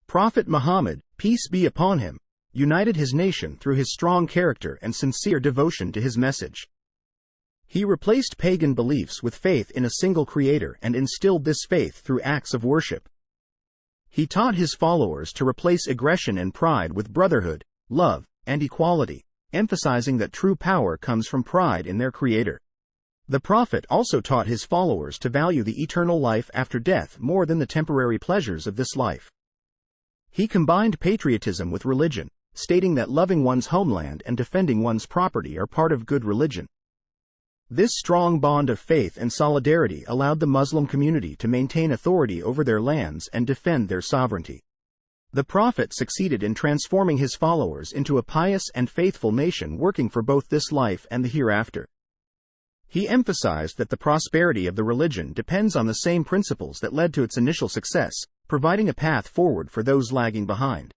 Prophet Muhammad, peace be upon him, united his nation through his strong character and sincere devotion to his message. He replaced pagan beliefs with faith in a single creator and instilled this faith through acts of worship. He taught his followers to replace aggression and pride with brotherhood, love, and equality, emphasizing that true power comes from pride in their creator. The prophet also taught his followers to value the eternal life after death more than the temporary pleasures of this life. He combined patriotism with religion, stating that loving one's homeland and defending one's property are part of good religion. This strong bond of faith and solidarity allowed the Muslim community to maintain authority over their lands and defend their sovereignty. The prophet succeeded in transforming his followers into a pious and faithful nation working for both this life and the hereafter. He emphasized that the prosperity of the religion depends on the same principles that led to its initial success, providing a path forward for those lagging behind.